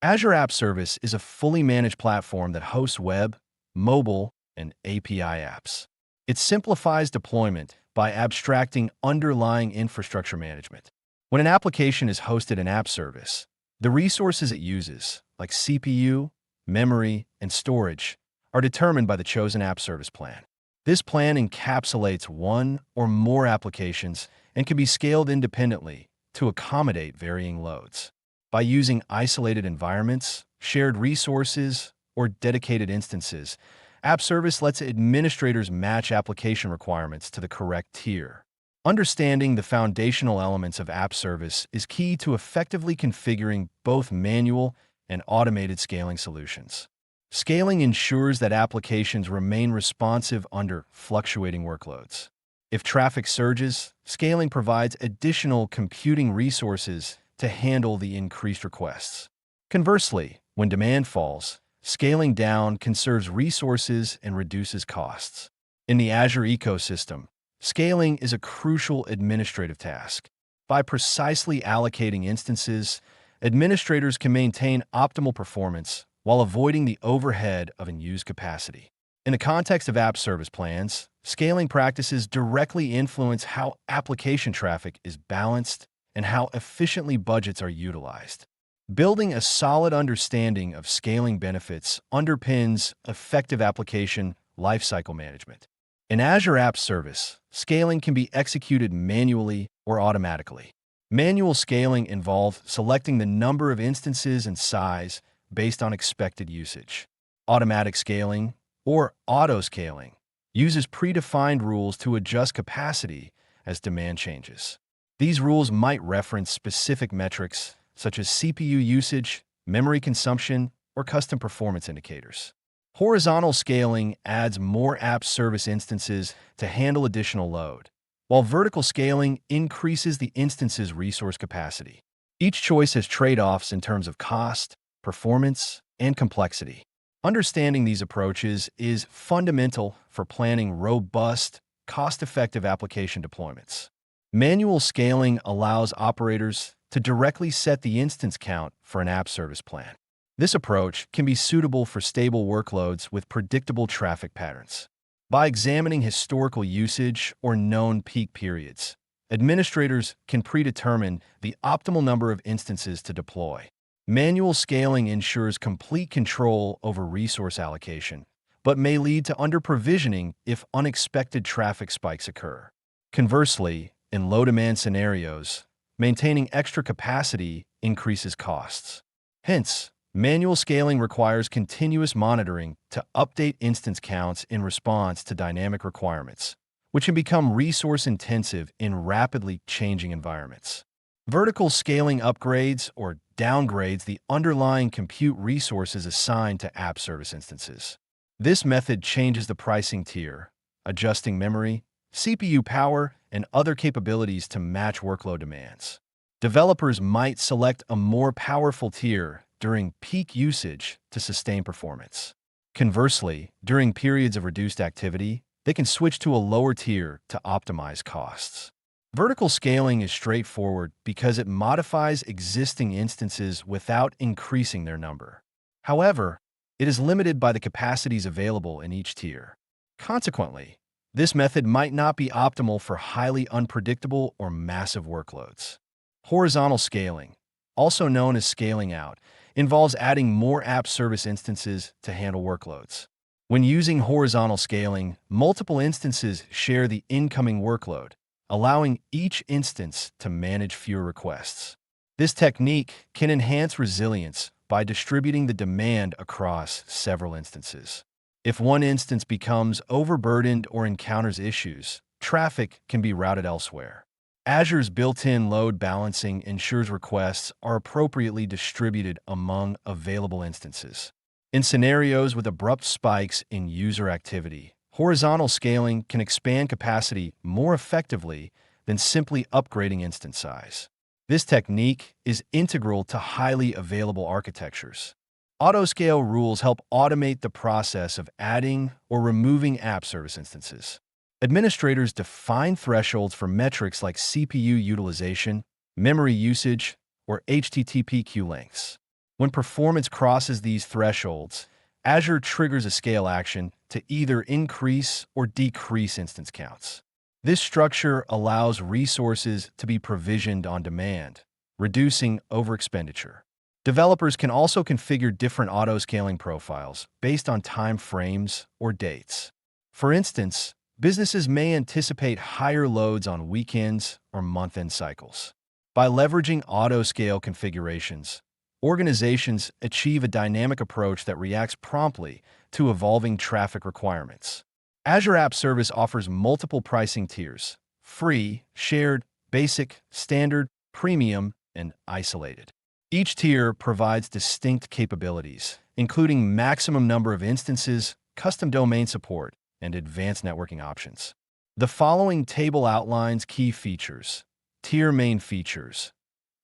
Azure App Service is a fully managed platform that hosts web, mobile, and API apps. It simplifies deployment by abstracting underlying infrastructure management. When an application is hosted in App Service, the resources it uses, like CPU, memory, and storage, are determined by the chosen App Service plan. This plan encapsulates one or more applications and can be scaled independently to accommodate varying loads. By using isolated environments, shared resources, or dedicated instances, App Service lets administrators match application requirements to the correct tier. Understanding the foundational elements of App Service is key to effectively configuring both manual and automated scaling solutions. Scaling ensures that applications remain responsive under fluctuating workloads. If traffic surges, scaling provides additional computing resources to handle the increased requests. Conversely, when demand falls, scaling down conserves resources and reduces costs. In the Azure ecosystem, scaling is a crucial administrative task. By precisely allocating instances, administrators can maintain optimal performance while avoiding the overhead of unused capacity. In the context of app service plans, scaling practices directly influence how application traffic is balanced and how efficiently budgets are utilized. Building a solid understanding of scaling benefits underpins effective application lifecycle management. In Azure App Service, scaling can be executed manually or automatically. Manual scaling involves selecting the number of instances and size based on expected usage. Automatic scaling, or auto-scaling, uses predefined rules to adjust capacity as demand changes. These rules might reference specific metrics such as CPU usage, memory consumption, or custom performance indicators. Horizontal scaling adds more app service instances to handle additional load, while vertical scaling increases the instance's resource capacity. Each choice has trade-offs in terms of cost, performance, and complexity. Understanding these approaches is fundamental for planning robust, cost-effective application deployments. Manual scaling allows operators to directly set the instance count for an app service plan. This approach can be suitable for stable workloads with predictable traffic patterns. By examining historical usage or known peak periods, administrators can predetermine the optimal number of instances to deploy. Manual scaling ensures complete control over resource allocation, but may lead to under-provisioning if unexpected traffic spikes occur. Conversely, in low-demand scenarios, maintaining extra capacity increases costs. Hence, manual scaling requires continuous monitoring to update instance counts in response to dynamic requirements, which can become resource-intensive in rapidly changing environments. Vertical scaling upgrades or downgrades the underlying compute resources assigned to app service instances. This method changes the pricing tier, adjusting memory, CPU power, and other capabilities to match workload demands. Developers might select a more powerful tier during peak usage to sustain performance. Conversely, during periods of reduced activity, they can switch to a lower tier to optimize costs. Vertical scaling is straightforward because it modifies existing instances without increasing their number. However, it is limited by the capacities available in each tier. Consequently, this method might not be optimal for highly unpredictable or massive workloads. Horizontal scaling, also known as scaling out, involves adding more app service instances to handle workloads. When using horizontal scaling, multiple instances share the incoming workload, allowing each instance to manage fewer requests. This technique can enhance resilience by distributing the demand across several instances. If one instance becomes overburdened or encounters issues, traffic can be routed elsewhere. Azure's built-in load balancing ensures requests are appropriately distributed among available instances. In scenarios with abrupt spikes in user activity, horizontal scaling can expand capacity more effectively than simply upgrading instance size. This technique is integral to highly available architectures. Autoscale rules help automate the process of adding or removing app service instances. Administrators define thresholds for metrics like CPU utilization, memory usage, or HTTP queue lengths. When performance crosses these thresholds, Azure triggers a scale action to either increase or decrease instance counts. This structure allows resources to be provisioned on demand, reducing overexpenditure. Developers can also configure different auto-scaling profiles based on time frames or dates. For instance, businesses may anticipate higher loads on weekends or month-end cycles. By leveraging auto-scale configurations, organizations achieve a dynamic approach that reacts promptly to evolving traffic requirements. Azure App Service offers multiple pricing tiers: free, shared, basic, standard, premium, and isolated. Each tier provides distinct capabilities, including maximum number of instances, custom domain support, and advanced networking options. The following table outlines key features. Tier main features: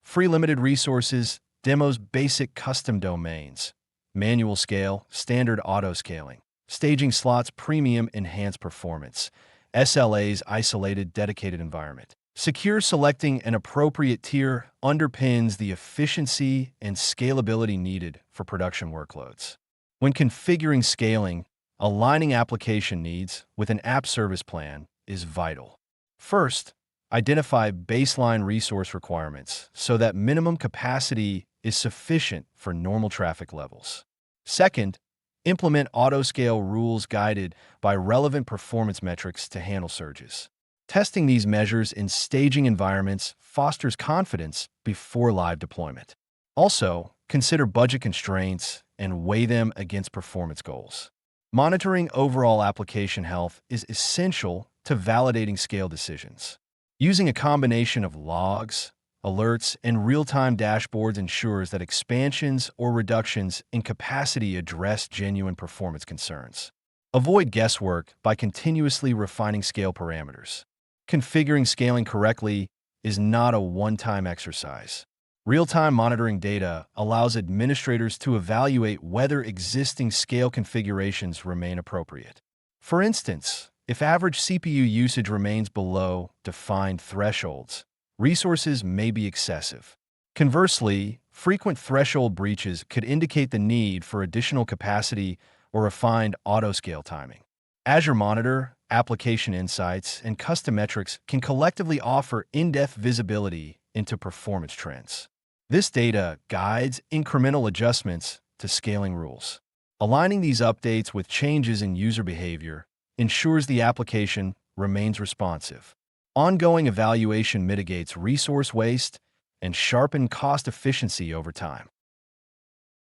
free limited resources, demos, basic custom domains, manual scale, standard auto-scaling, staging slots, premium, enhanced performance, SLAs, isolated, dedicated environment. Secure. Selecting an appropriate tier underpins the efficiency and scalability needed for production workloads. When configuring scaling, aligning application needs with an app service plan is vital. First, identify baseline resource requirements so that minimum capacity is sufficient for normal traffic levels. Second, implement auto-scale rules guided by relevant performance metrics to handle surges. Testing these measures in staging environments fosters confidence before live deployment. Also, consider budget constraints and weigh them against performance goals. Monitoring overall application health is essential to validating scale decisions. Using a combination of logs, alerts, and real-time dashboards ensures that expansions or reductions in capacity address genuine performance concerns. Avoid guesswork by continuously refining scale parameters. Configuring scaling correctly is not a one-time exercise. Real-time monitoring data allows administrators to evaluate whether existing scale configurations remain appropriate. For instance, if average CPU usage remains below defined thresholds, resources may be excessive. Conversely, frequent threshold breaches could indicate the need for additional capacity or refined auto-scale timing. Azure Monitor, Application Insights, and Custom Metrics can collectively offer in-depth visibility into performance trends. This data guides incremental adjustments to scaling rules. Aligning these updates with changes in user behavior ensures the application remains responsive. Ongoing evaluation mitigates resource waste and sharpens cost efficiency over time.